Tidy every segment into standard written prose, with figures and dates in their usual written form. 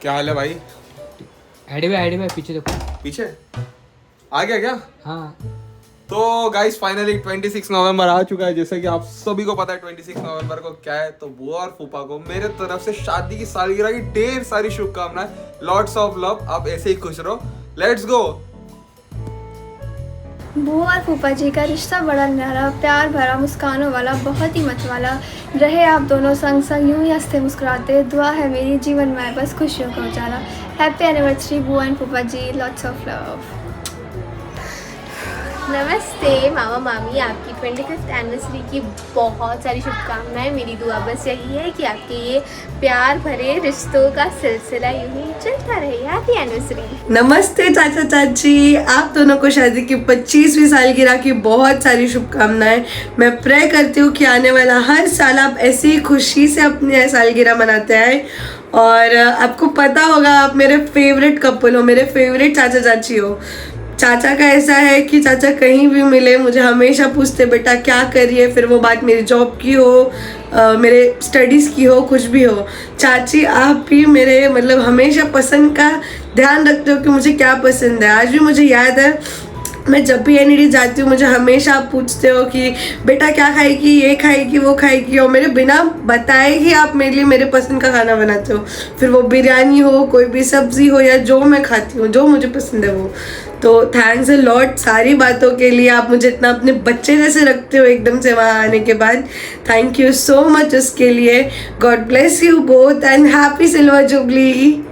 क्या हाल है भाई? आईडी में पीछे देखो। पीछे आ गया क्या? हाँ तो गाइस फाइनली 26 नवंबर आ चुका है। जैसे कि आप सभी को पता है 26 नवंबर को क्या है, तो बुआ और फूफा को मेरे तरफ से शादी की सालगिरह की ढेर सारी शुभकामनाएं। Lots of love. आप ऐसे ही खुश रहो। Let's go. बुआ और फूफा जी का रिश्ता बड़ा न्यारा, प्यार भरा, मुस्कानों वाला, बहुत ही मत वाला रहे। आप दोनों संग संग यूं ही हंसते मुस्कुराते। दुआ है मेरी जीवन में बस खुशियों का उजाला। हैप्पी एनिवर्सरी बुआ एंड फूफा जी। Lots of love. नमस्ते मामा मामी, आपकी 25th एनिवर्सरी की बहुत सारी शुभकामनाएं। मेरी दुआ बस यही है कि आपके ये प्यार भरे रिश्तों का सिलसिला यूं ही चलता रहे। Happy anniversary. नमस्ते चाचा चाची, आप दोनों को शादी की 25वीं सालगिरह की बहुत सारी शुभकामनाएं। मैं प्रे करती हूँ कि आने वाला हर साल आप ऐसी ही खुशी से अपनी सालगिरह मनाते आए। और आपको पता होगा आप मेरे फेवरेट कपल हो, मेरे फेवरेट चाचा चाची हो। चाचा का ऐसा है कि चाचा कहीं भी मिले मुझे हमेशा पूछते बेटा क्या करिए, फिर वो बात मेरी जॉब की हो, मेरे स्टडीज़ की हो, कुछ भी हो। चाची आप भी मेरे मतलब हमेशा पसंद का ध्यान रखते हो कि मुझे क्या पसंद है। आज भी मुझे याद है मैं जब भी एनईडी जाती हूँ मुझे हमेशा आप पूछते हो कि बेटा क्या खाएगी, ये खाएगी, वो खाएगी, और मेरे बिना बताए ही आप मेरे लिए मेरे पसंद का खाना बनाते हो। फिर वो बिरयानी हो, कोई भी सब्जी हो, या जो मैं खाती हूँ जो मुझे पसंद है वो। तो थैंक्स अ लॉट सारी बातों के लिए। आप मुझे इतना अपने बच्चे जैसे रखते हो एकदम से वहाँ आने के बाद। थैंक यू सो मच उसके लिए। God bless you both and happy silver jubilee.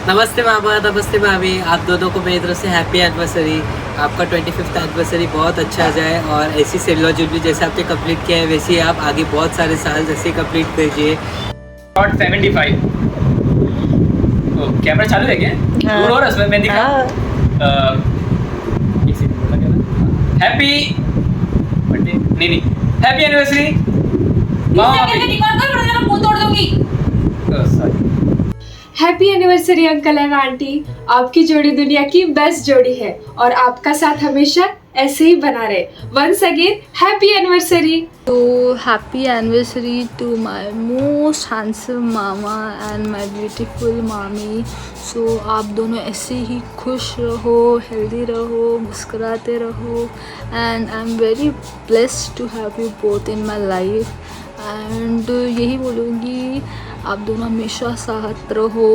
नमस्ते मामा, नमस्ते मामी, आप दोनों को मेरी तरफ से हैप्पी एनिवर्सरी। आपका 25th एनिवर्सरी बहुत अच्छा जाए और ऐसी सिल्वर जुबली जैसे आपने कंप्लीट किया है वैसे ही आप आगे बहुत सारे साल जैसे कंप्लीट कीजिए। 75 कैमरा चालू है क्या? हाँ। और उसमें मैं दिखा हैप्पी बर्थडे नहीं happy anniversary. Happy anniversary uncle and aunty. आपकी जोड़ी दुनिया की बेस्ट जोड़ी है और आपका साथ हमेशा ऐसे ही बना रहे। Once again happy anniversary. तो happy anniversary to my most handsome mama and my beautiful mami. So आप दोनों ऐसे ही खुश रहो, हेल्दी रहो, मुस्कुराते रहो and I am very blessed to have you both in my life. And यही बोलूँगी आप दोनों हमेशा साथ रहो।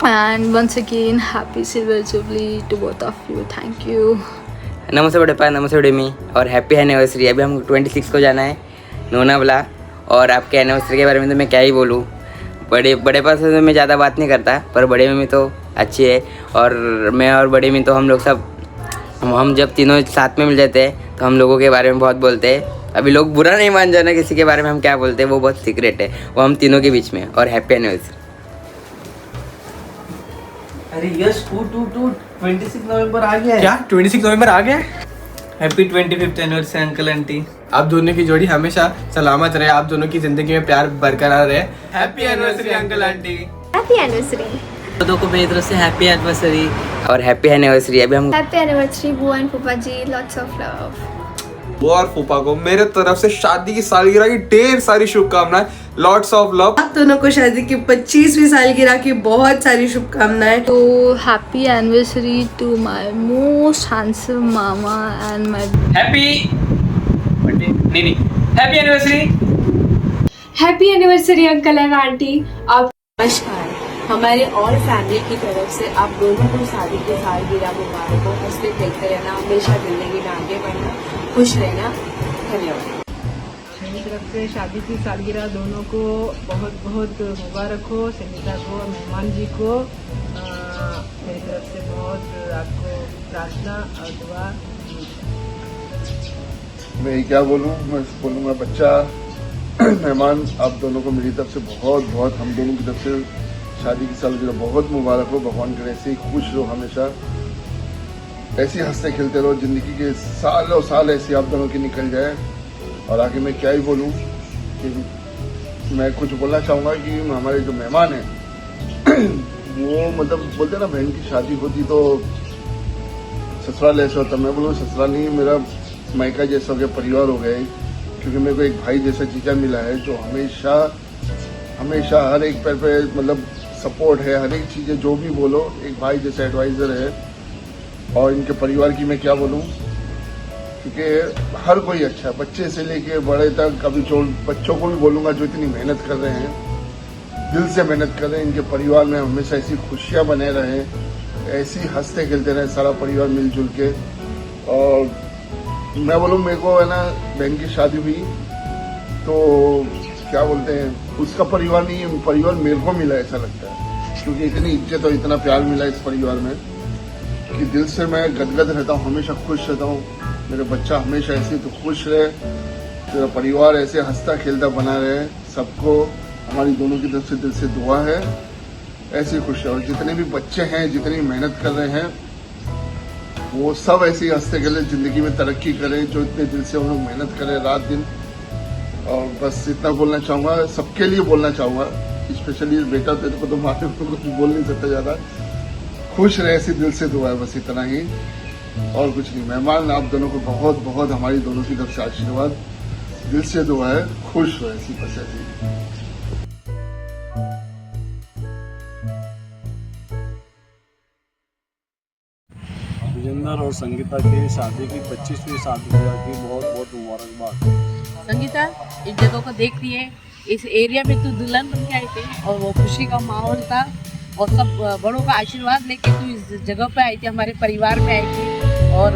And once again happy silver jubilee to both of you. Thank you. नमस्ते बड़े पा, नमस्ते बड़े मी और हैप्पी एनिवर्सरी। अभी हम 26 को जाना है लोनावाला। और आपके एनिवर्सरी के बारे में तो मैं क्या ही बोलूँ। बड़े पास से तो मैं ज़्यादा बात नहीं करता, पर बड़े मम्मी तो अच्छी है। और मैं और बड़े मम्मी तो हम लोग सब हम जब तीनों साथ में मिल जाते हैं तो हम लोगों के बारे में बहुत बोलते हैं। अभी लोग बुरा नहीं मान जाना किसी के बारे में हम क्या बोलते हैं, वो बहुत सीक्रेट है, वो हम तीनों के बीच में। और हैप्पी एनिवर्सरी। अरे यस 26 नवंबर आ गया है। क्या 26 नवंबर आ गया? Happy 25th anniversary uncle aunty. आप दोनों की जोड़ी हमेशा सलामत रहे, आप दोनों की जिंदगी में प्यार बरकरार रहे। Happy anniversary uncle aunty. Happy anniversary. दोनों को मेरी तरफ से हैप्पी एनिवर्सरी और हैप्पी एनिवर्सरी। अभी हम हैप्पी एनिवर्सरी बुआ एंड फूफा जी। Lots of love. बुआ और फूफा को मेरे तरफ से शादी की सालगिरह की ढेर सारी शुभकामनाएं। Lots of love. आप दोनों को शादी की 25वीं सालगिरह की बहुत सारी शुभकामनाएं। तो happy anniversary to my most handsome mama and my happy birthday नहीं happy anniversary. Happy anniversary uncle and aunty. आप नमस्कार, हमारे और फैमिली की तरफ से आप दोनों को शादी के सालगिरह मुबारक हो। हंसते खेलते रहना, हमेशा जिंदगी में आगे बढ़ना, खुश रहना। धन्यवाद। मेरी तरफ से शादी की सालगिरह दोनों को बहुत बहुत मुबारक हो। संगीता को, मेहमान जी को मेरी तरफ से बहुत आपको प्रार्थना और दुआ। मैं क्या बोलूँ, मैं बोलूँगा बच्चा मेहमान आप दोनों को मेरी तरफ से बहुत बहुत हम दोनों की तरफ से शादी की सालगिरह बहुत मुबारक हो। भगवान करे ऐसे ही खुश रहो, हमेशा ऐसे ही हंसते खेलते रहो। ज़िंदगी के सालों साल ऐसे आप दोनों की निकल जाए। और आगे मैं क्या ही बोलूँ कि मैं कुछ बोलना चाहूँगा कि हमारे जो मेहमान हैं वो मतलब बोलते हैं ना बहन की शादी होती तो ससुराल ऐसा होता। मैं बोलूँ ससुराल नहीं, मेरा मायका जैसा हो गया, परिवार हो गए। क्योंकि मेरे को एक भाई जैसा चीज़ा मिला है जो हमेशा हमेशा हर एक पैर पे मतलब सपोर्ट है, हर एक चीज़ें जो भी बोलो एक भाई जैसे एडवाइज़र है। और इनके परिवार की मैं क्या बोलूँ, क्योंकि हर कोई अच्छा है, बच्चे से लेके बड़े तक। अभी जो बच्चों को भी बोलूँगा जो इतनी मेहनत कर रहे हैं, दिल से मेहनत कर रहे हैं, इनके परिवार में हमेशा ऐसी खुशियाँ बने रहें, ऐसी हंसते खेलते रहे सारा परिवार मिलजुल के। और मैं बोलूँ, मेरे को है ना बहन की शादी हुई तो क्या बोलते हैं, उसका परिवार नहीं, परिवार मेरे को मिला ऐसा लगता है, क्योंकि इतनी इज्जत और इतना प्यार मिला इस परिवार में कि दिल से मैं गदगद रहता हूँ, हमेशा खुश रहता हूँ। मेरे बच्चा हमेशा ऐसे तो खुश रहे, मेरा परिवार ऐसे हंसता खेलता बना रहे। सबको हमारी दोनों की तरफ से दिल से दुआ है, ऐसी खुश रहे। और जितने भी बच्चे हैं, जितनी मेहनत कर रहे हैं, वो सब ऐसे ही हंसते खेले जिंदगी में तरक्की करें, जो इतने दिल से हम लोग मेहनत करें रात दिन। और बस इतना बोलना चाहूँगा, सबके लिए बोलना चाहूँगा, स्पेशली बेटा तेरे को तो मारे को कुछ बोल नहीं सकता ज़्यादा। खुश रहे, ऐसी दिल से दुआ है, बस इतना ही और कुछ नहीं। मेहमान आप दोनों को बहुत बहुत हमारी दोनों की तरफ से आशीर्वाद, दिल से दुआ है, खुश हो ऐसी बस ऐसी। विजेंद्र और संगीता की शादी की 25वीं सालगिरह की बहुत बहुत मुबारकबाद। संगीता, इस जगह को देख रही है, इस एरिया में तू दुल्हन बन के आई थी और वो खुशी का माहौल था और सब बड़ों का आशीर्वाद लेके तू इस जगह पे आई थी, हमारे परिवार में आई थी। और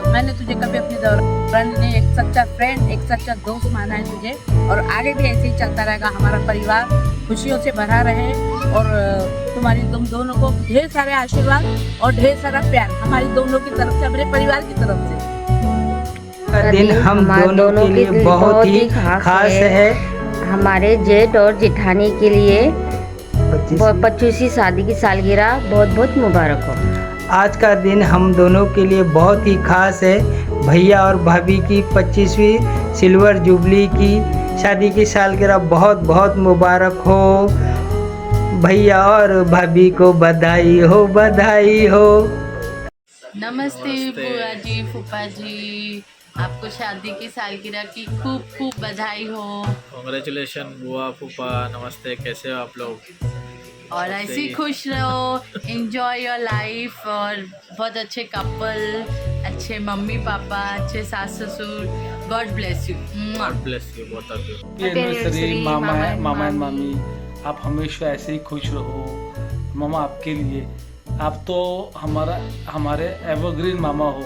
मैंने तुझे कभी अपने दौरान ने एक सच्चा फ्रेंड, एक सच्चा दोस्त माना है तुझे, और आगे भी ऐसे ही चलता रहेगा। हमारा परिवार खुशियों से भरा रहे और तुम दोनों को ढेर सारे आशीर्वाद और ढेर सारा प्यार हमारी दोनों की तरफ से, हमारे परिवार की तरफ से। दिन हम दोनों के लिए बहुत ही खास है। हमारे जेठ और जेठानी के लिए 25वीं शादी की सालगिरह बहुत बहुत मुबारक हो। आज का दिन हम दोनों के लिए बहुत ही खास है। भैया और भाभी की 25वीं सिल्वर जुबली की शादी की सालगिरह बहुत बहुत मुबारक हो। भैया और भाभी को बधाई हो, बधाई हो। नमस्ते बुआ जी, फूफा जी, आपको शादी की सालगिरह की खूब खूब बधाई हो। कांग्रेचुलेशन बुआ, फूफा, नमस्ते, कैसे हो आप लोग? और ऐसे ही खुश रहो, एंजॉय योर लाइफ, और बहुत अच्छे कपल, अच्छे मम्मी पापा, अच्छे सास ससुर। God bless you. God bless you both of you. Anniversary mama and मामी, आप हमेशा ऐसे ही खुश रहो। मामा आपके लिए, आप तो हमारे एवरग्रीन मामा हो।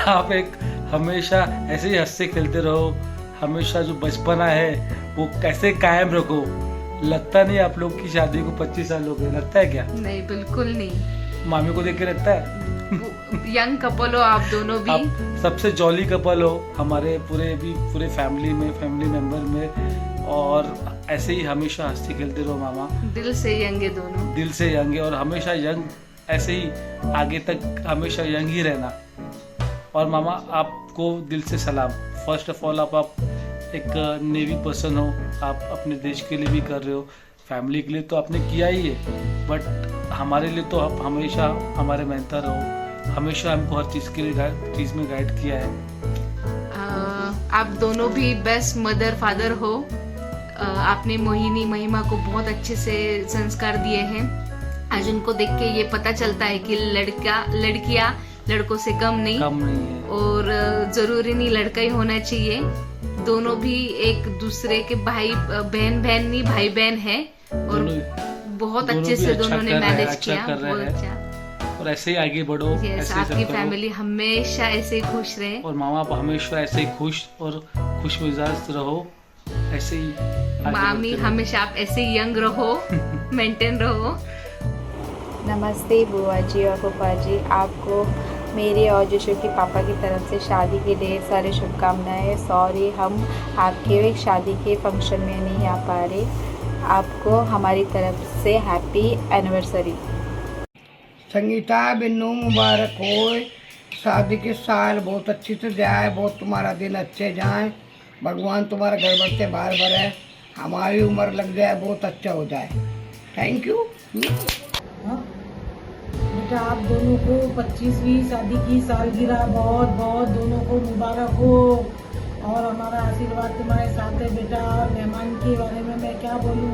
आप एक हमेशा ऐसे ही हंसते खेलते रहो, हमेशा जो बचपना है वो कैसे कायम रखो। लगता नहीं आप लोग की शादी को 25 साल हो गए, लगता है क्या? नहीं, बिल्कुल नहीं। मामी को देख के लगता है यंग कपल हो आप दोनों भी, आप सबसे जॉली कपल हो हमारे पूरे फैमिली मेंबर में। और ऐसे ही हमेशा हंसते खेलते रहो मामा। दिल से यंग है दोनों, दिल से यंग है, और हमेशा यंग ऐसे ही आगे तक हमेशा यंग ही रहना। और मामा आपको दिल से सलाम। फर्स्ट ऑफ ऑल आप एक नेवी पर्सन हो, आप अपने देश के लिए भी कर रहे हो, फैमिली के लिए तो आपने किया ही है, बट हमारे लिए तो आप हमेशा हमारे मेंटर हो, हमेशा हमको हर चीज़ में गाइड किया है। आप दोनों भी बेस्ट मदर फादर हो। आपने मोहिनी महिमा को बहुत अच्छे से संस्कार दिए हैं। आज उनको देख के ये पता चलता है कि लड़कियां लड़कों से कम नहीं है, और जरूरी नहीं लड़का ही होना चाहिए। दोनों भी एक दूसरे के बहन नहीं, भाई बहन है, और बहुत अच्छे से दोनों ने मैनेज किया। बहुत अच्छा, और ऐसे ही आगे बढ़ो। ऐसे आपकी फैमिली हमेशा ऐसे ही खुश रहे, और मामा आप हमेशा ऐसे ही खुश और खुश मिजाज रहो, ऐसे ही मामी हमेशा आप ऐसे ही यंग रहो, मेंटेन रहो। नमस्ते बुआ जी और फूफा जी, आपको मेरे और जोशु के पापा की तरफ से शादी की ढेर सारी शुभकामनाएं। सॉरी हम आपके शादी के फंक्शन में नहीं आ पा रहे। आपको हमारी तरफ से हैप्पी एनिवर्सरी। संगीता बिन्नू मुबारक हो, शादी के साल बहुत अच्छी से जाए, बहुत तुम्हारा दिन अच्छे जाए, भगवान तुम्हारा घर भर से बाहर भरे, हमारी उम्र लग जाए, बहुत अच्छा हो जाए। Thank you. बेटा आप दोनों को 25वीं शादी की सालगिरह बहुत बहुत दोनों को मुबारक हो, और हमारा आशीर्वाद तुम्हारे साथ है बेटा। और मेहमान के बारे में मैं क्या बोलूँ,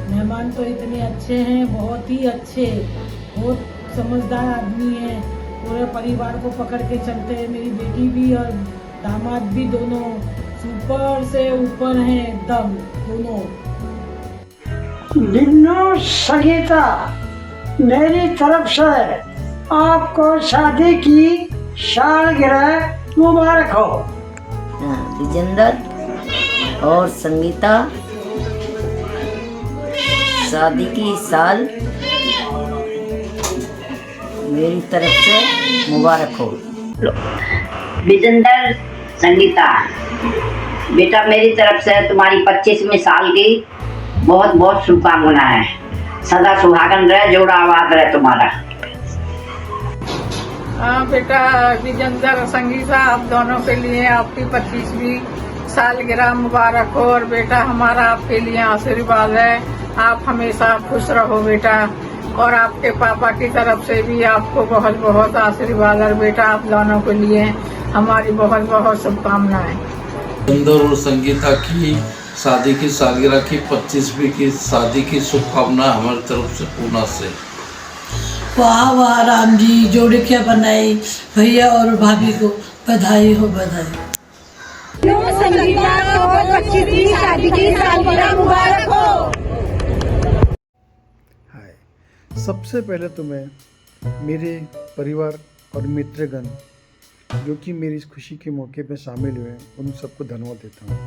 मेहमान भगवान तो इतने अच्छे हैं, बहुत ही अच्छे, बहुत समझदार आदमी हैं, पूरे परिवार को पकड़ के चलते हैं। मेरी बेटी भी और दामाद भी दोनों सुपर से ऊपर हैं एकदम दोनों। बिन्नू संगीता, मेरी तरफ से आपको शादी की सालगिरह मुबारक हो। विजेंद्र और संगीता, शादी की साल मेरी तरफ से मुबारक हो। विजेंद्र संगीता, बेटा मेरी तरफ से तुम्हारी 25वीं साल की बहुत बहुत शुभकामनाएं। सदा सुहागन रहे, जोड़ा आबाद रहे तुम्हारा। हाँ बेटा विजेंद्र संगीता, आप दोनों के लिए आपकी 25वीं सालगिरह मुबारक हो। और बेटा हमारा आपके लिए आशीर्वाद है, आप हमेशा खुश रहो बेटा। और आपके पापा की तरफ से भी आपको बहुत बहुत आशीर्वाद। और बेटा आप दोनों के लिए हमारी बहुत बहुत शुभकामनाएं। विजेंद्र और संगीता की शादी की सालगिरह की 25वीं की शादी की शुभकामना हमारी तरफ से पूना से। वाह वाह राम जी, जोड़े क्या बनाई, भैया और भाभी को बधाई हो बधाई। संगीता को 25वीं शादी की सालगिरह मुबारक हो। सबसे पहले तो मैं मेरे परिवार और मित्रगण जो कि मेरी इस खुशी के मौके पर शामिल हुए, उन सबको धन्यवाद देता हूँ।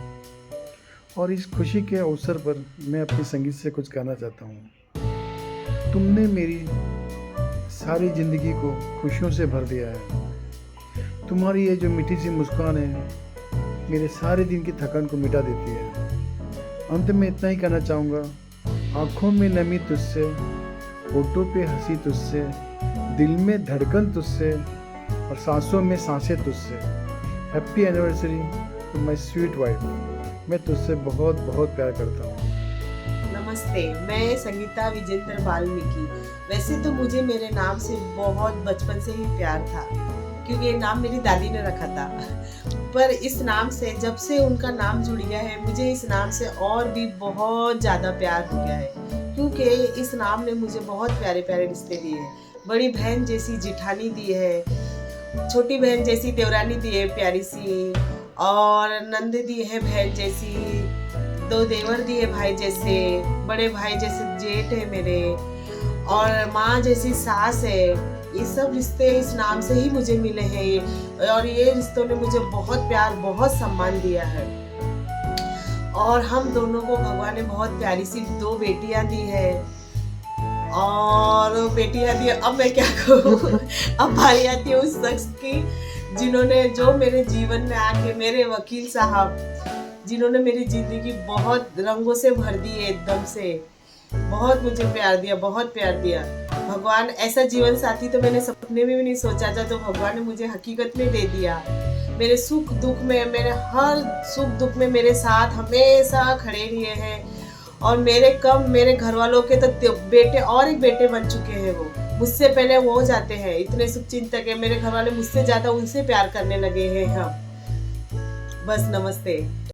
और इस खुशी के अवसर पर मैं अपने संगीत से कुछ कहना चाहता हूँ। तुमने मेरी सारी ज़िंदगी को खुशियों से भर दिया है। तुम्हारी ये जो मीठी सी मुस्कान है मेरे सारे दिन की थकान को मिटा देती है। अंत में इतना ही कहना चाहूँगा, आँखों में नमी तुझसे, होठों पे हंसी तुझसे, दिल में धड़कन तुझसे और सांसों में सांसें तुझसे। Happy anniversary to my sweet wife. मैं तुझसे बहुत बहुत प्यार करता हूँ। नमस्ते, मैं संगीता विजेंद्र वाल्मीकि। वैसे तो मुझे मेरे नाम से बहुत बचपन से ही प्यार था, क्योंकि ये नाम मेरी दादी ने रखा था। पर इस नाम से जब से उनका नाम जुड़ गया है, मुझे इस नाम से और भी बहुत ज़्यादा प्यार हो गया है, क्योंकि इस नाम ने मुझे बहुत प्यारे प्यारे रिश्ते दिए हैं। बड़ी बहन जैसी जिठानी दी है, छोटी बहन जैसी देवरानी दी है प्यारी सी, और नंद दी है बहन जैसी, 2 देवर दिए भाई जैसे, बड़े भाई जैसे जेठ है मेरे, और माँ जैसी सास है। ये सब रिश्ते इस नाम से ही मुझे मिले हैं, और ये रिश्तों ने मुझे बहुत प्यार बहुत सम्मान दिया है। और हम दोनों को भगवान ने बहुत प्यारी सी 2 बेटियां दी है, और बेटियां दी। अब मैं क्या कहूँ, अब बारी आती है उस शख्स की जो मेरे जीवन में आके, मेरे वकील साहब, जिन्होंने मेरी जिंदगी बहुत रंगों से भर दी है, एकदम से बहुत मुझे प्यार दिया, बहुत प्यार दिया। भगवान ऐसा जीवन साथी तो मैंने सपने में भी नहीं सोचा था, तो भगवान ने मुझे हकीकत में दे दिया। मेरे सुख दुख में, मेरे हर सुख दुख में मेरे साथ हमेशा खड़े रहे हैं। और मेरे घर वालों के तो बेटे और एक बेटे बन चुके हैं। वो मुझसे पहले वो हो जाते हैं, इतने शुभचिंतक है मेरे घर वाले, मुझसे ज़्यादा उनसे प्यार करने लगे हैं हम। बस नमस्ते।